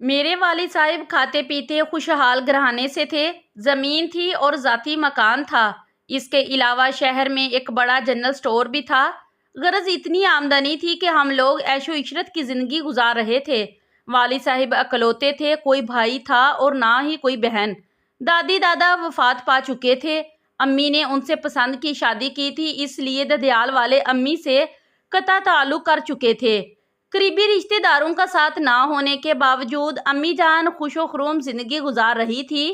میرے والد صاحب کھاتے پیتے خوشحال گھرانے سے تھے۔ زمین تھی اور ذاتی مکان تھا۔ اس کے علاوہ شہر میں ایک بڑا جنرل سٹور بھی تھا۔ غرض اتنی آمدنی تھی کہ ہم لوگ عیش و عشرت کی زندگی گزار رہے تھے۔ والد صاحب اکلوتے تھے، کوئی بھائی تھا اور نہ ہی کوئی بہن۔ دادی دادا وفات پا چکے تھے۔ امی نے ان سے پسند کی شادی کی تھی، اس لیے ددیال والے امی سے قطع تعلق کر چکے تھے۔ قریبی رشتہ داروں کا ساتھ نہ ہونے کے باوجود امی جان خوش و خرم زندگی گزار رہی تھی۔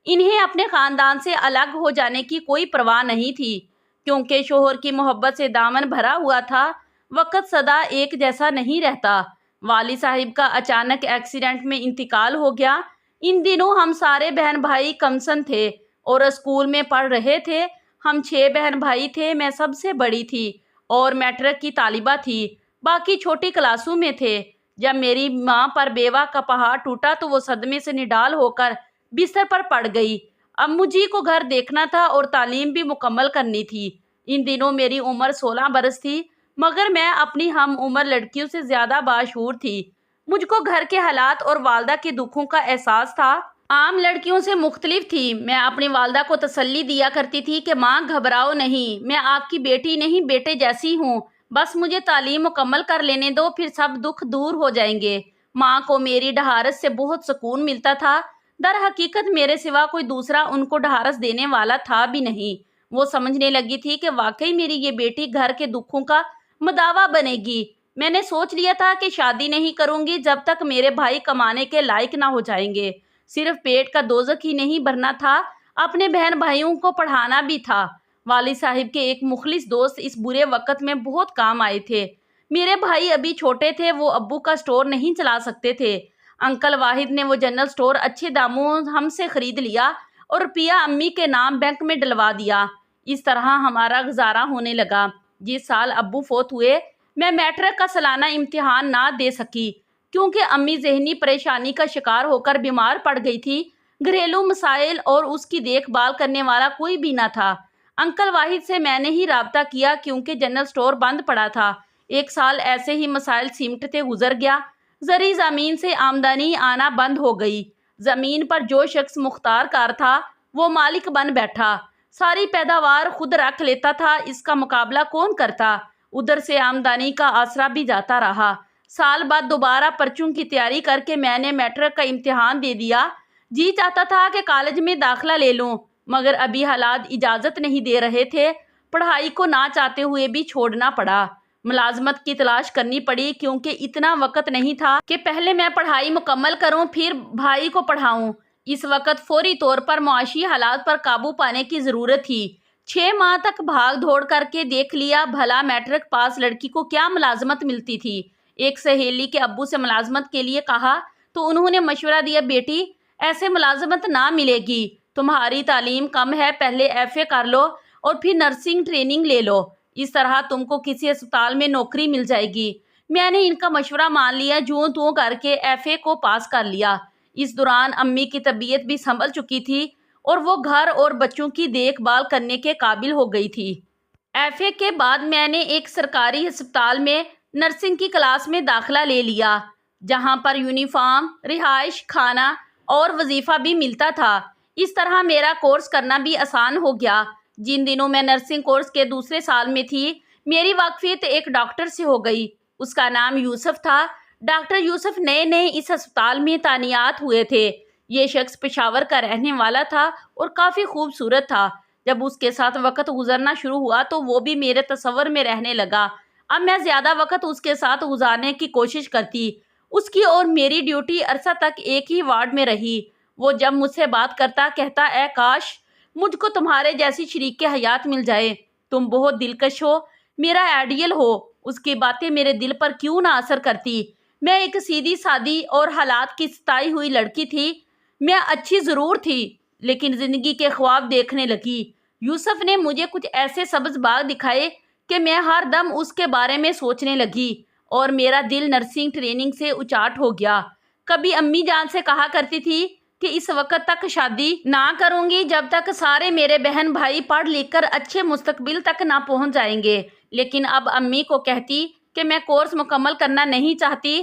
انہیں اپنے خاندان سے الگ ہو جانے کی کوئی پرواہ نہیں تھی، کیونکہ شوہر کی محبت سے دامن بھرا ہوا تھا۔ وقت سدا ایک جیسا نہیں رہتا۔ والد صاحب کا اچانک ایکسیڈنٹ میں انتقال ہو گیا۔ ان دنوں ہم سارے بہن بھائی کمسن تھے اور اسکول میں پڑھ رہے تھے۔ ہم 6 بہن بھائی تھے، میں سب سے بڑی تھی اور میٹرک کی طالبہ تھی، باقی چھوٹی کلاسوں میں تھے۔ جب میری ماں پر بیوہ کا پہاڑ ٹوٹا تو وہ صدمے سے نڈال ہو کر بستر پر پڑ گئی۔ امو جی کو گھر دیکھنا تھا اور تعلیم بھی مکمل کرنی تھی۔ ان دنوں میری عمر 16 برس تھی، مگر میں اپنی ہم عمر لڑکیوں سے زیادہ باشعور تھی۔ مجھ کو گھر کے حالات اور والدہ کے دکھوں کا احساس تھا۔ عام لڑکیوں سے مختلف تھی۔ میں اپنی والدہ کو تسلی دیا کرتی تھی کہ ماں گھبراؤ نہیں، میں آپ کی بیٹی نہیں بیٹے جیسی ہوں، بس مجھے تعلیم مکمل کر لینے دو، پھر سب دکھ دور ہو جائیں گے۔ ماں کو میری ڈھارس سے بہت سکون ملتا تھا۔ در حقیقت میرے سوا کوئی دوسرا ان کو ڈھارس دینے والا تھا بھی نہیں۔ وہ سمجھنے لگی تھی کہ واقعی میری یہ بیٹی گھر کے دکھوں کا مداوا بنے گی۔ میں نے سوچ لیا تھا کہ شادی نہیں کروں گی جب تک میرے بھائی کمانے کے لائق نہ ہو جائیں گے۔ صرف پیٹ کا دوزخ ہی نہیں بھرنا تھا، اپنے بہن بھائیوں کو پڑھانا بھی تھا۔ والد صاحب کے ایک مخلص دوست اس برے وقت میں بہت کام آئے تھے۔ میرے بھائی ابھی چھوٹے تھے، وہ ابو کا سٹور نہیں چلا سکتے تھے۔ انکل واحد نے وہ جنرل سٹور اچھے داموں ہم سے خرید لیا اور روپیہ امی کے نام بینک میں ڈلوا دیا۔ اس طرح ہمارا گزارا ہونے لگا۔ جس سال ابو فوت ہوئے، میں میٹرک کا سالانہ امتحان نہ دے سکی، کیونکہ امی ذہنی پریشانی کا شکار ہو کر بیمار پڑ گئی تھی۔ گھریلو مسائل اور اس کی دیکھ بھال کرنے والا کوئی بھی نہ تھا۔ انکل واحد سے میں نے ہی رابطہ کیا، کیونکہ جنرل سٹور بند پڑا تھا۔ 1 سال ایسے ہی مسائل سمٹتے گزر گیا۔ زرعی زمین سے آمدنی آنا بند ہو گئی۔ زمین پر جو شخص مختار کار تھا، وہ مالک بن بیٹھا۔ ساری پیداوار خود رکھ لیتا تھا، اس کا مقابلہ کون کرتا؟ ادھر سے آمدنی کا آسرا بھی جاتا رہا۔ سال بعد دوبارہ پرچوں کی تیاری کر کے میں نے میٹرک کا امتحان دے دیا۔ جی چاہتا تھا کہ کالج میں داخلہ لے لوں، مگر ابھی حالات اجازت نہیں دے رہے تھے۔ پڑھائی کو نہ چاہتے ہوئے بھی چھوڑنا پڑا۔ ملازمت کی تلاش کرنی پڑی، کیونکہ اتنا وقت نہیں تھا کہ پہلے میں پڑھائی مکمل کروں پھر بھائی کو پڑھاؤں۔ اس وقت فوری طور پر معاشی حالات پر قابو پانے کی ضرورت تھی۔ 6 ماہ تک بھاگ دھوڑ کر کے دیکھ لیا، بھلا میٹرک پاس لڑکی کو کیا ملازمت ملتی تھی۔ ایک سہیلی کے ابو سے ملازمت کے لیے کہا تو انہوں نے مشورہ دیا، بیٹی ایسے ملازمت نہ ملے گی، تمہاری تعلیم کم ہے، پہلے ایف اے کر لو اور پھر نرسنگ ٹریننگ لے لو، اس طرح تم کو کسی اسپتال میں نوکری مل جائے گی۔ میں نے ان کا مشورہ مان لیا، جوں توں کر کے ایف اے کو پاس کر لیا۔ اس دوران امی کی طبیعت بھی سنبھل چکی تھی اور وہ گھر اور بچوں کی دیکھ بھال کرنے کے قابل ہو گئی تھی۔ ایف اے کے بعد میں نے ایک سرکاری ہسپتال میں نرسنگ کی کلاس میں داخلہ لے لیا، جہاں پر یونیفارم، رہائش، کھانا اور وظیفہ بھی ملتا تھا۔ اس طرح میرا کورس کرنا بھی آسان ہو گیا۔ جن دنوں میں نرسنگ کورس کے دوسرے سال میں تھی، میری واقفیت ایک ڈاکٹر سے ہو گئی۔ اس کا نام یوسف تھا۔ ڈاکٹر یوسف نئے نئے اس ہسپتال میں تعینات ہوئے تھے۔ یہ شخص پشاور کا رہنے والا تھا اور کافی خوبصورت تھا۔ جب اس کے ساتھ وقت گزرنا شروع ہوا تو وہ بھی میرے تصور میں رہنے لگا۔ اب میں زیادہ وقت اس کے ساتھ گزارنے کی کوشش کرتی۔ اس کی اور میری ڈیوٹی عرصہ تک ایک ہی وارڈ میں رہی۔ وہ جب مجھ سے بات کرتا کہتا، اے کاش مجھ کو تمہارے جیسی شریک حیات مل جائے، تم بہت دلکش ہو، میرا آئیڈیل ہو۔ اس کی باتیں میرے دل پر کیوں نہ اثر کرتی؟ میں ایک سیدھی سادی اور حالات کی ستائی ہوئی لڑکی تھی۔ میں اچھی ضرور تھی، لیکن زندگی کے خواب دیکھنے لگی۔ یوسف نے مجھے کچھ ایسے سبز باغ دکھائے کہ میں ہر دم اس کے بارے میں سوچنے لگی اور میرا دل نرسنگ ٹریننگ سے اچاٹ ہو گیا۔ کبھی امی جان سے کہا کرتی تھی کہ اس وقت تک شادی نہ کروں گی جب تک سارے میرے بہن بھائی پڑھ لکھ کر اچھے مستقبل تک نہ پہنچ جائیں گے، لیکن اب امی کو کہتی کہ میں کورس مکمل کرنا نہیں چاہتی،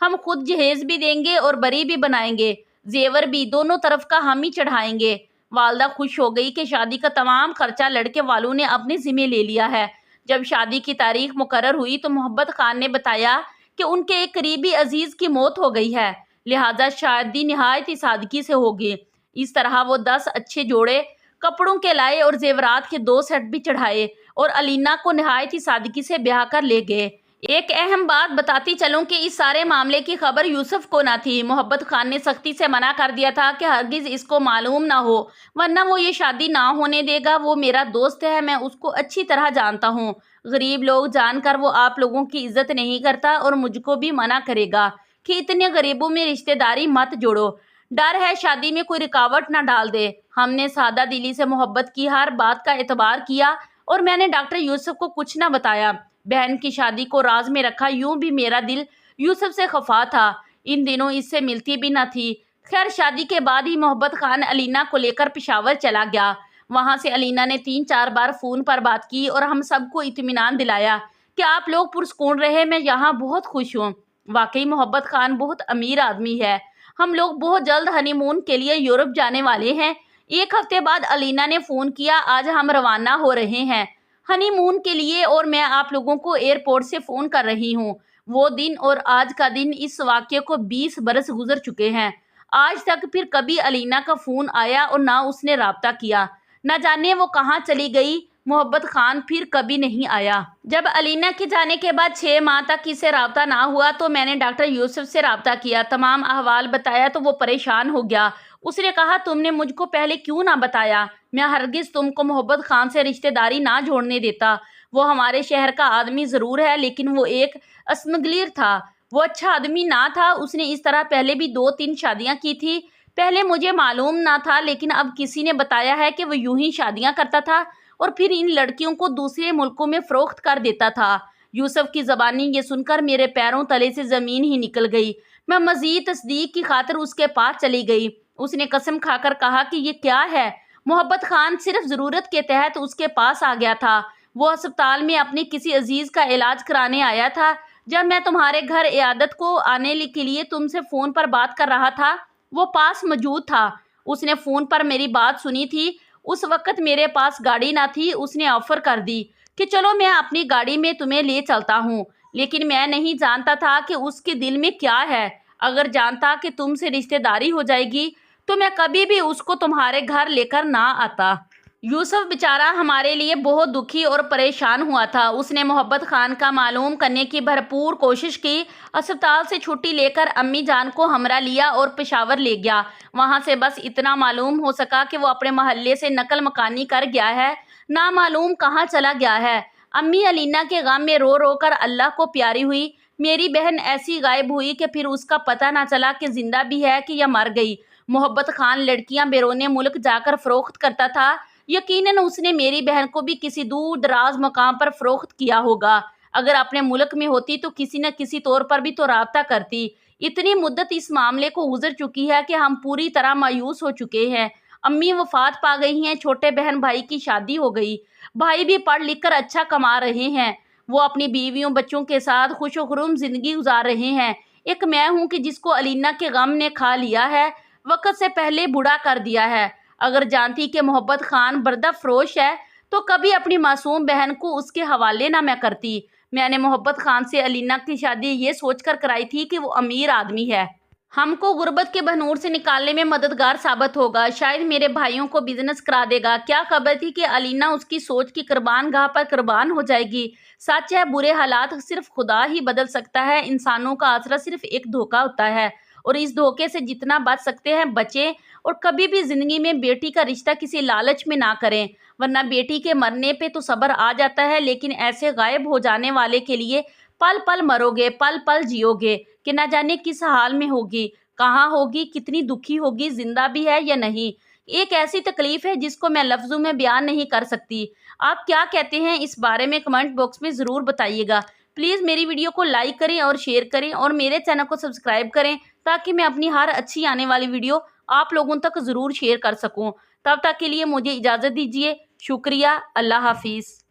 ہم خود جہیز بھی دیں گے اور بری بھی بنائیں گے، زیور بھی، دونوں طرف کا ہم ہی چڑھائیں گے۔ والدہ خوش ہو گئی کہ شادی کا تمام خرچہ لڑکے والوں نے اپنے ذمہ لے لیا ہے۔ جب شادی کی تاریخ مقرر ہوئی تو محبت خان نے بتایا کہ ان کے ایک قریبی عزیز کی موت ہو گئی ہے، لہٰذا شادی نہایت ہی سادگی سے ہوگی۔ اس طرح وہ 10 اچھے جوڑے کپڑوں کے لائے اور زیورات کے 2 سیٹ بھی چڑھائے اور الینا کو نہایت ہی سادگی سے بیاہ کر لے گئے۔ ایک اہم بات بتاتی چلوں کہ اس سارے معاملے کی خبر یوسف کو نہ تھی۔ محبت خان نے سختی سے منع کر دیا تھا کہ ہرگز اس کو معلوم نہ ہو، ورنہ وہ یہ شادی نہ ہونے دے گا۔ وہ میرا دوست ہے، میں اس کو اچھی طرح جانتا ہوں۔ غریب لوگ جان کر وہ آپ لوگوں کی عزت نہیں کرتا اور مجھ کو بھی منع کرے گا کہ اتنے غریبوں میں رشتہ داری مت جوڑو۔ ڈر ہے شادی میں کوئی رکاوٹ نہ ڈال دے۔ ہم نے سادہ دلی سے محبت کی، ہر بات کا اعتبار کیا اور میں نے ڈاکٹر یوسف کو کچھ نہ بتایا۔ بہن کی شادی کو راز میں رکھا۔ یوں بھی میرا دل یوسف سے خفا تھا، ان دنوں اس سے ملتی بھی نہ تھی۔ خیر شادی کے بعد ہی محبت خان الینا کو لے کر پشاور چلا گیا۔ وہاں سے الینا نے 3-4 بار فون پر بات کی اور ہم سب کو اطمینان دلایا کہ آپ لوگ پرسکون رہے، میں یہاں بہت خوش ہوں۔ واقعی محبت خان بہت امیر آدمی ہے۔ ہم لوگ بہت جلد ہنی مون کے لیے یورپ جانے والے ہیں۔ 1 ہفتے بعد الینا نے فون کیا، آج ہم روانہ ہو رہے ہیں ہنی مون کے لیے اور میں آپ لوگوں کو ایئرپورٹ سے فون کر رہی ہوں۔ وہ دن اور آج کا دن، اس واقعے کو 20 برس گزر چکے ہیں۔ آج تک پھر کبھی الینا کا فون آیا اور نہ اس نے رابطہ کیا، نہ جانے وہ کہاں چلی گئی۔ محبت خان پھر کبھی نہیں آیا۔ جب الینا کے جانے کے بعد 6 ماہ تک اسے رابطہ نہ ہوا تو میں نے ڈاکٹر یوسف سے رابطہ کیا، تمام احوال بتایا تو وہ پریشان ہو گیا۔ اس نے کہا تم نے مجھ کو پہلے کیوں نہ بتایا؟ میں ہرگز تم کو محبت خان سے رشتہ داری نہ جوڑنے دیتا۔ وہ ہمارے شہر کا آدمی ضرور ہے لیکن وہ ایک اسمگلر تھا، وہ اچھا آدمی نہ تھا۔ اس نے اس طرح پہلے بھی 2-3 شادیاں کی تھی۔ پہلے مجھے معلوم نہ تھا لیکن اب کسی نے بتایا ہے کہ وہ یوں ہی شادیاں کرتا تھا اور پھر ان لڑکیوں کو دوسرے ملکوں میں فروخت کر دیتا تھا۔ یوسف کی زبانی یہ سن کر میرے پیروں تلے سے زمین ہی نکل گئی۔ میں مزید تصدیق کی خاطر اس کے پاس چلی گئی۔ اس نے قسم کھا کر کہا کہ یہ کیا ہے؟ محبت خان صرف ضرورت کے تحت اس کے پاس آ گیا تھا۔ وہ ہسپتال میں اپنے کسی عزیز کا علاج کرانے آیا تھا۔ جب میں تمہارے گھر عیادت کو آنے کے لیے تم سے فون پر بات کر رہا تھا وہ پاس موجود تھا۔ اس نے فون پر میری بات سنی تھی۔ اس وقت میرے پاس گاڑی نہ تھی۔ اس نے آفر کر دی کہ چلو میں اپنی گاڑی میں تمہیں لے چلتا ہوں، لیکن میں نہیں جانتا تھا کہ اس کے دل میں کیا ہے۔ اگر جانتا کہ تم سے رشتہ داری ہو جائے گی تو میں کبھی بھی اس کو تمہارے گھر لے کر نہ آتا۔ یوسف بیچارہ ہمارے لیے بہت دکھی اور پریشان ہوا تھا۔ اس نے محبت خان کا معلوم کرنے کی بھرپور کوشش کی۔ اسپتال سے چھٹی لے کر امی جان کو ہمراہ لیا اور پشاور لے گیا۔ وہاں سے بس اتنا معلوم ہو سکا کہ وہ اپنے محلے سے نقل مکانی کر گیا ہے، نامعلوم کہاں چلا گیا ہے۔ امی الینا کے غم میں رو رو کر اللہ کو پیاری ہوئی۔ میری بہن ایسی غائب ہوئی کہ پھر اس کا پتہ نہ چلا کہ زندہ بھی ہے کہ یا مر گئی۔ محبت خان لڑکیاں بیرون ملک جا کر فروخت کرتا تھا۔ یقیناً اس نے میری بہن کو بھی کسی دور دراز مقام پر فروخت کیا ہوگا۔ اگر اپنے ملک میں ہوتی تو کسی نہ کسی طور پر بھی تو رابطہ کرتی۔ اتنی مدت اس معاملے کو گزر چکی ہے کہ ہم پوری طرح مایوس ہو چکے ہیں۔ امی وفات پا گئی ہیں، چھوٹے بہن بھائی کی شادی ہو گئی، بھائی بھی پڑھ لکھ کر اچھا کما رہے ہیں، وہ اپنی بیویوں بچوں کے ساتھ خوش و خرم زندگی گزار رہے ہیں۔ ایک میں ہوں کہ جس کو الینا کے غم نے کھا لیا ہے، وقت سے پہلے بوڑھا کر دیا ہے۔ اگر جانتی کہ محبت خان بردہ فروش ہے تو کبھی اپنی معصوم بہن کو اس کے حوالے نہ میں کرتی۔ میں نے محبت خان سے الینا کی شادی یہ سوچ کر کرائی تھی کہ وہ امیر آدمی ہے، ہم کو غربت کے بہنور سے نکالنے میں مددگار ثابت ہوگا، شاید میرے بھائیوں کو بزنس کرا دے گا۔ کیا خبر تھی کہ الینا اس کی سوچ کی قربان گاہ پر قربان ہو جائے گی۔ سچ ہے برے حالات صرف خدا ہی بدل سکتا ہے، انسانوں کا آسرا صرف ایک دھوکہ ہوتا ہے اور اس دھوکے سے جتنا بچ سکتے ہیں بچیں اور کبھی بھی زندگی میں بیٹی کا رشتہ کسی لالچ میں نہ کریں، ورنہ بیٹی کے مرنے پہ تو صبر آ جاتا ہے لیکن ایسے غائب ہو جانے والے کے لیے پل پل مرو گے، پل پل جیو گے کہ نہ جانے کس حال میں ہوگی، کہاں ہوگی، کتنی دکھی ہوگی، زندہ بھی ہے یا نہیں۔ ایک ایسی تکلیف ہے جس کو میں لفظوں میں بیان نہیں کر سکتی۔ آپ کیا کہتے ہیں اس بارے میں کمنٹ باکس میں ضرور بتائیے گا۔ پلیز میری ویڈیو کو لائک کریں اور شیئر کریں اور میرے چینل کو سبسکرائب کریں تاکہ میں اپنی ہر اچھی آنے والی ویڈیو آپ لوگوں تک ضرور شیئر کر سکوں۔ تب تک کے لیے مجھے اجازت دیجیے۔ شکریہ۔ اللہ حافظ۔